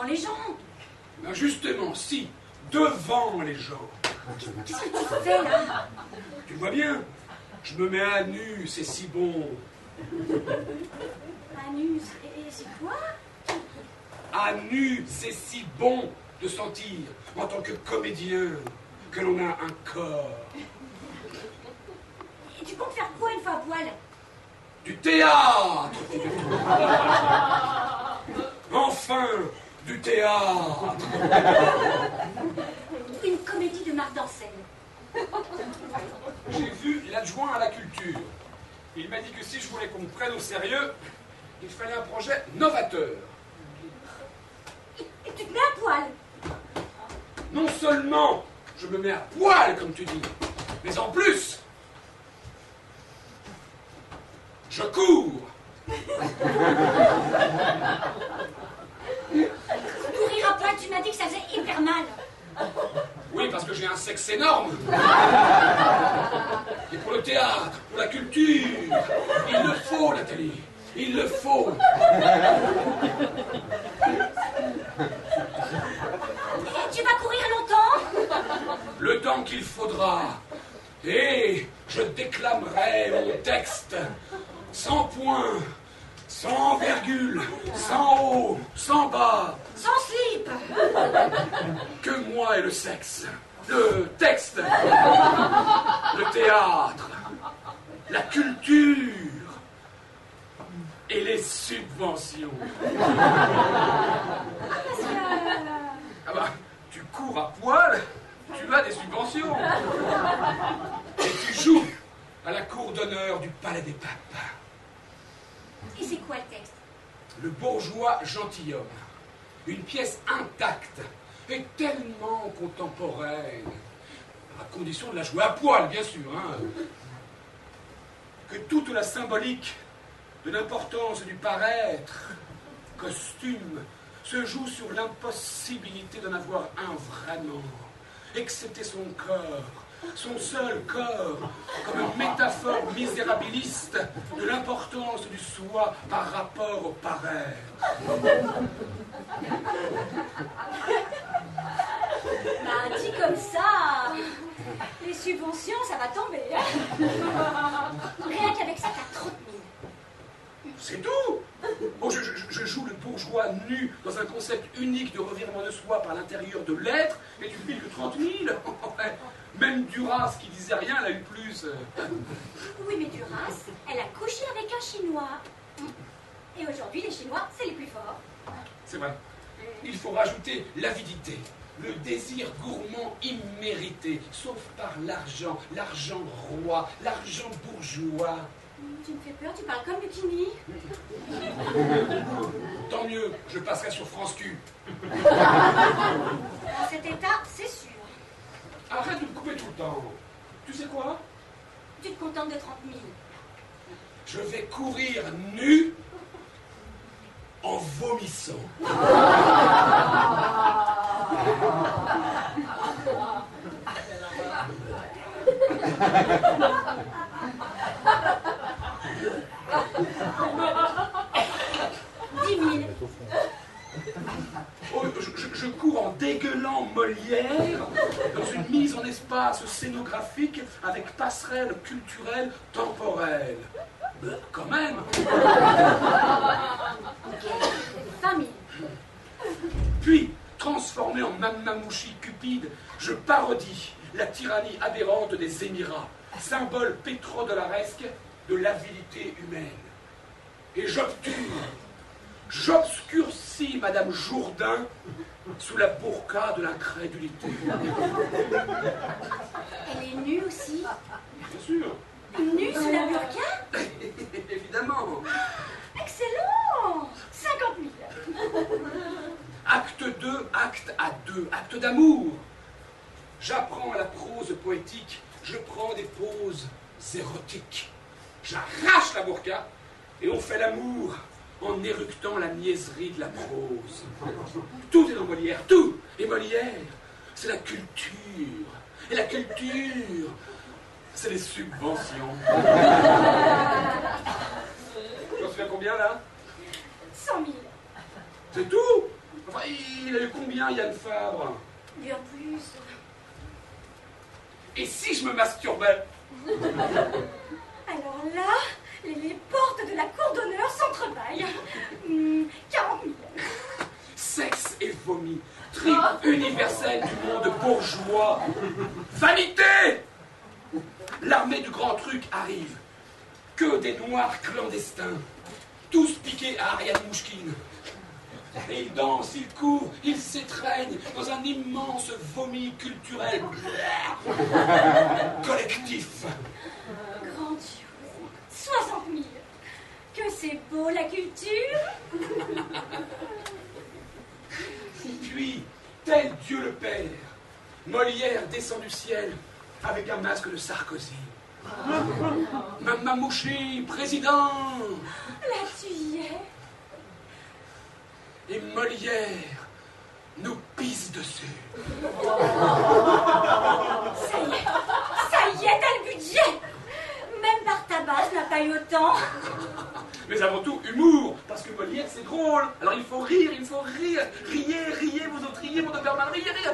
les gens. Ben justement, si, devant les gens. Qu'est-ce que tu fais là? Tu vois bien, je me mets à nu, c'est si bon. À nu, et c'est quoi? À nu, c'est si bon de sentir, en tant que comédien, que l'on a un corps. Et tu comptes faire quoi une fois à poil? Du théâtre, enfin, du théâtre. Une comédie de Marc Dorcel. J'ai vu l'adjoint à la culture. Il m'a dit que si je voulais qu'on me prenne au sérieux, il fallait un projet novateur. Et tu te mets à poil? Non seulement je me mets à poil, comme tu dis, mais en plus, je cours. Courir à poil, tu m'as dit que ça faisait hyper mal. Oui, parce que j'ai un sexe énorme. Et pour le théâtre, pour la culture, il le faut, Nathalie. Il le faut. Et tu vas courir longtemps? Le temps qu'il faudra. Et je déclamerai mon texte sans point, sans virgule, sans haut, sans bas. Sans slip. Que moi et le sexe, le texte, le théâtre, la culture et les subventions. Ah bah, tu cours à poil, tu as des subventions. Et tu joues à la cour d'honneur du Palais des Papes. Et c'est quoi le texte? Le bourgeois gentilhomme. Une pièce intacte et tellement contemporaine, à condition de la jouer à poil, bien sûr, hein, que toute la symbolique de l'importance du paraître, costume, se joue sur l'impossibilité d'en avoir un vraiment, et que c'était son corps, son seul corps, comme une métaphore misérabiliste de l'importance du soi par rapport au paraître. Bah, dis comme ça. Les subventions, ça va tomber. Rien qu'avec ça, t'as 30 000. C'est tout. Oh, je joue le bourgeois nu dans un concept unique de revirement de soi par l'intérieur de l'être, et tu files que 30 000. Même Duras, qui disait rien, elle a eu plus. Oui, mais Duras, elle a couché avec un Chinois. Et aujourd'hui, les Chinois, c'est les plus forts. C'est vrai. Il faut rajouter l'avidité, le désir gourmand immérité, sauf par l'argent, l'argent roi, l'argent bourgeois. Tu me fais peur, tu parles comme Lucchini. Tant mieux, je passerai sur France Q. Dans cet état, c'est sûr. Arrête de me couper tout le temps. Tu sais quoi? Tu te contentes de 30 000. Je vais courir nu en vomissant. 10 000. Oh, je cours en dégueulant Molière dans une mise en espace scénographique avec passerelle culturelle temporelle. Ben, quand même. 20 000. Puis, transformé en Mamamouchi cupide, je parodie la tyrannie aberrante des Émirats, symbole pétrodollaresque de l'avidité humaine. Et j'obscurcis Madame Jourdain sous la burqa de l'incrédulité. Elle est nue aussi. Bien sûr. Nue sous la burqa? Évidemment. Excellent. 50 000. Acte 2, acte à 2, acte d'amour. J'apprends la prose poétique, je prends des poses érotiques. J'arrache la burqa et on fait l'amour en éructant la niaiserie de la prose. Tout est dans Molière, tout. Et Molière, c'est la culture. Et la culture, c'est les subventions. J'en suis à combien là? 100 000. C'est tout? Enfin, il a eu combien, Yann Fabre? Bien plus. Et si je me masturbais? Alors là, les portes de la cour d'honneur s'entrebâillent. 40 000. Sexe et vomi, trip universel du monde bourgeois. Vanité! L'armée du grand truc arrive. Que des noirs clandestins, tous piqués à Ariane Mouchkine. Et ils dansent, ils courent, ils s'étreignent dans un immense vomi culturel collectif. Grandiose. 60 000. Que c'est beau la culture. Puis, tel Dieu le Père, Molière descend du ciel avec un masque de Sarkozy. Mamouchi, président! Là tu y es. Et Molière nous pisse dessus. Ça y est, t'as le budget. Même Bartabas n'a pas eu autant. Mais avant tout, humour, parce que Molière, c'est drôle. Alors il faut rire, il faut rire. Riez, riez, vous autres riez, mon Doberman, riez, riez.